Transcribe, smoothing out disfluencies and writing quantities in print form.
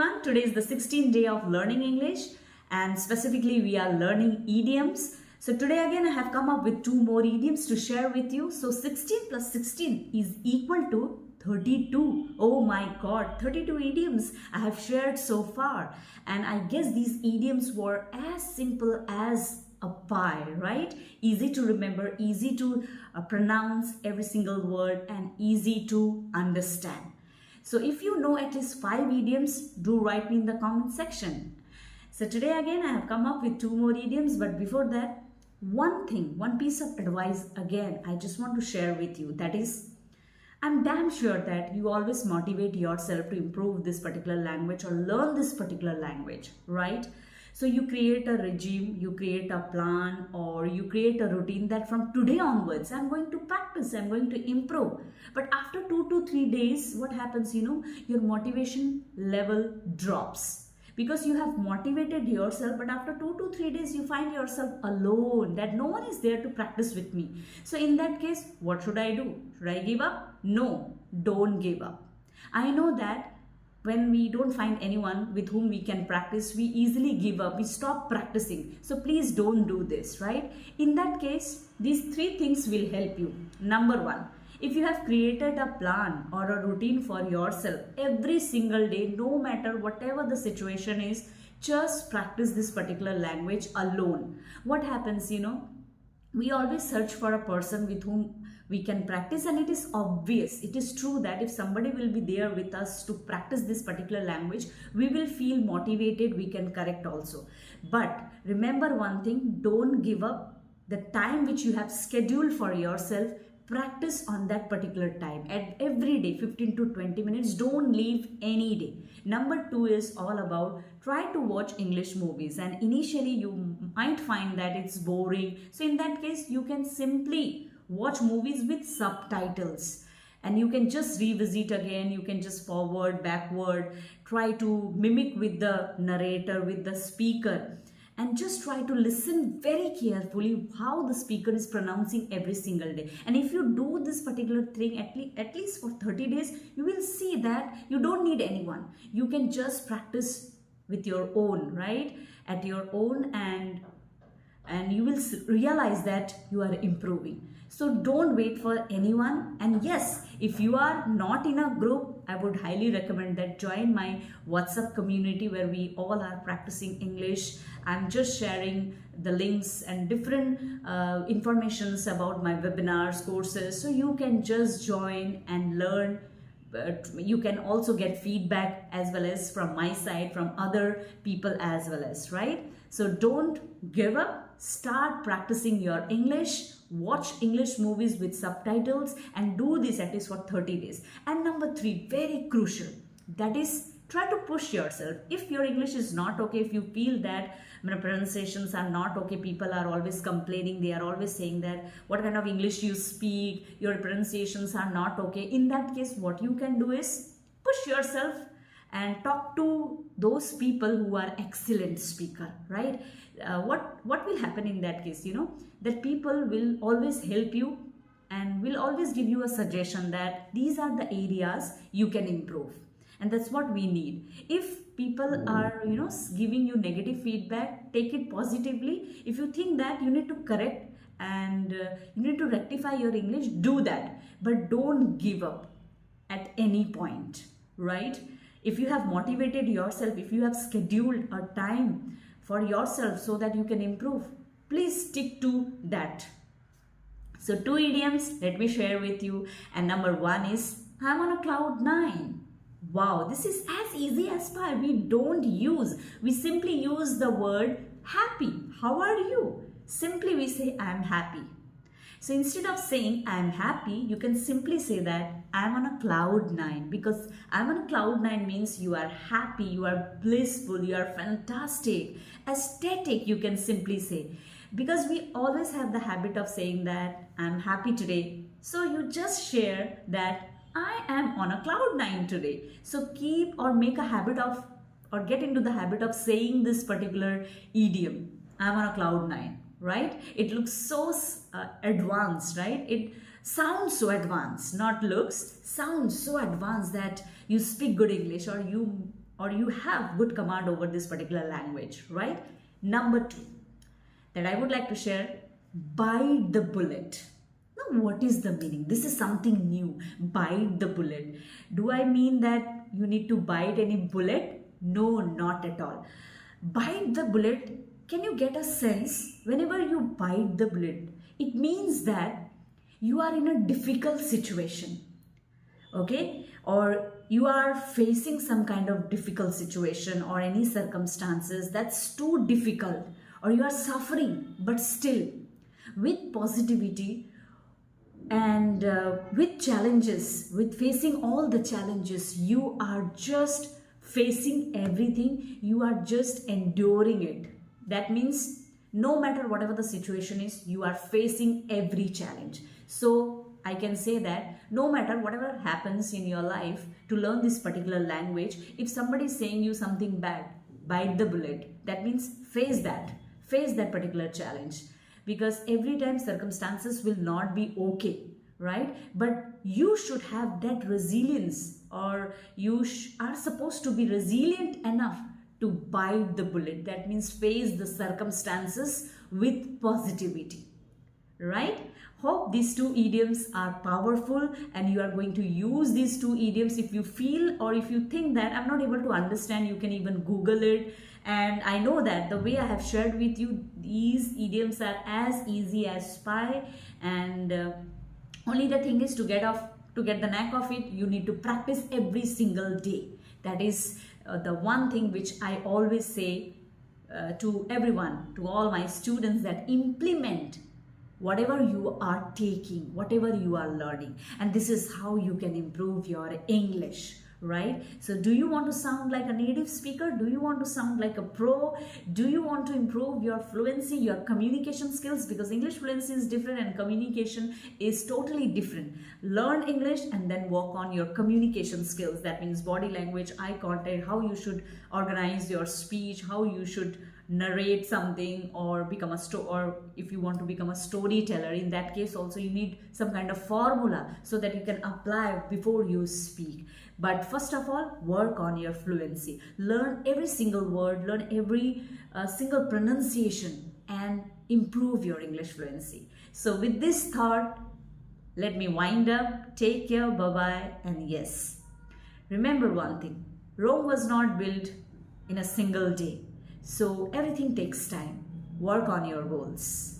everyone. Today is the 16th day of learning English and specifically we are learning idioms. So today again I have come up with two more idioms to share with you. So 16 plus 16 is equal to 32. Oh my god, 32 idioms I have shared so far. And I guess these idioms were as simple as a pie, right? Easy to remember, easy to pronounce every single word and easy to understand. So if you know at least 5 idioms, do write me in the comment section. So today again I have come up with 2 more idioms, but before that, one piece of advice again I just want to share with you. That is, I'm damn sure that you always motivate yourself to improve this particular language or learn this particular language, right? So you create a regime, you create a plan, or you create a routine that from today onwards, I'm going to practice, I'm going to improve. But after 2 to 3 days, what happens, your motivation level drops. Because you have motivated yourself, but after 2 to 3 days, you find yourself alone, that no one is there to practice with me. So in that case, what should I do? Should I give up? No, don't give up. I know that when we don't find anyone with whom we can practice, we easily give up, we stop practicing. So please don't do this, right? In that case, these 3 things will help you. Number 1, if you have created a plan or a routine for yourself every single day, no matter whatever the situation is, just practice this particular language alone. What happens, we always search for a person with whom we can practice, and it is obvious, it is true that if somebody will be there with us to practice this particular language, we will feel motivated, we can correct also. But remember one thing, don't give up the time which you have scheduled for yourself. Practice on that particular time at every day, 15 to 20 minutes. Don't leave any day. Number 2 is all about try to watch English movies, and initially you might find that it's boring. So in that case, you can simply watch movies with subtitles and you can just revisit again, you can just forward, backward, try to mimic with the narrator, with the speaker, and just try to listen very carefully how the speaker is pronouncing every single day. And if you do this particular thing at least for 30 days, you will see that you don't need anyone. You can just practice with your own, right? At your own, and you will realize that you are improving. So don't wait for anyone. And yes, if you are not in a group, I would highly recommend that join my WhatsApp community where we all are practicing English. I'm just sharing the links and different informations about my webinars, courses. So you can just join and learn. You can also get feedback as well as from my side, from other people as well as, right? So don't give up. Start practicing your English. Watch English movies with subtitles and do this at least for 30 days. And number 3, very crucial, that is try to push yourself. If your English is not okay, if you feel that pronunciations are not okay, people are always complaining, they are always saying that what kind of English you speak, your pronunciations are not okay. In that case, what you can do is push yourself and talk to those people who are excellent speaker, right? What will happen in that case, that people will always help you and will always give you a suggestion that these are the areas you can improve. And that's what we need. If people are, giving you negative feedback, take it positively. If you think that you need to correct and you need to rectify your English, do that. But don't give up at any point, right? If you have motivated yourself, if you have scheduled a time for yourself so that you can improve, please stick to that. So 2 idioms, let me share with you. And number 1 is, I'm on a cloud 9. Wow, this is as easy as pie. We simply use the word happy. How are you? Simply we say, I'm happy. So instead of saying I'm happy, you can simply say that I'm on a cloud 9, because I'm on a cloud 9 means you are happy, you are blissful, you are fantastic, ecstatic, you can simply say. Because we always have the habit of saying that I'm happy today. So you just share that I am on a cloud 9 today. So keep or make a habit of, or get into the habit of saying this particular idiom. I'm on a cloud 9. Right? It looks so advanced, right? It sounds so advanced, not looks, sounds so advanced that you speak good English or you or you have good command over this particular language, right? Number two that I would like to share, bite the bullet. Now, what is the meaning? This is something new. Bite the bullet. Do I mean that you need to bite any bullet? No, not at all. Bite the bullet, can you get a sense? Whenever you bite the bullet, it means that you are in a difficult situation, okay? Or you are facing some kind of difficult situation or any circumstances that's too difficult, or you are suffering, but still with positivity and with challenges, with facing all the challenges, you are just facing everything, you are just enduring it. That means no matter whatever the situation is, you are facing every challenge. So I can say that no matter whatever happens in your life, to learn this particular language, if somebody is saying you something bad, bite the bullet. That means face that particular challenge, because every time circumstances will not be okay, right? But you should have that resilience, or you are supposed to be resilient enough to bite the bullet. That means face the circumstances with positivity, right? Hope these two idioms are powerful and you are going to use these two idioms. If you feel or if you think that I'm not able to understand, you can even Google it. And I know that the way I have shared with you, these idioms are as easy as pie, and only the thing is to get the knack of it, you need to practice every single day. That is the one thing which I always say to everyone, to all my students, that implement whatever you are taking, whatever you are learning, and this is how you can improve your English, right? So do you want to sound like a native speaker? Do you want to sound like a pro? Do you want to improve your fluency, your communication skills? Because English fluency is different and communication is totally different. Learn English and then work on your communication skills. That means body language, eye contact, how you should organize your speech, how you should narrate something, or become or if you want to become a storyteller, in that case also you need some kind of formula so that you can apply before you speak. But first of all, work on your fluency. Learn every single word, learn every single pronunciation, and improve your English fluency. So with this thought, let me wind up. Take care, bye-bye, and yes, remember one thing, Rome was not built in a single day. So everything takes time. Work on your goals.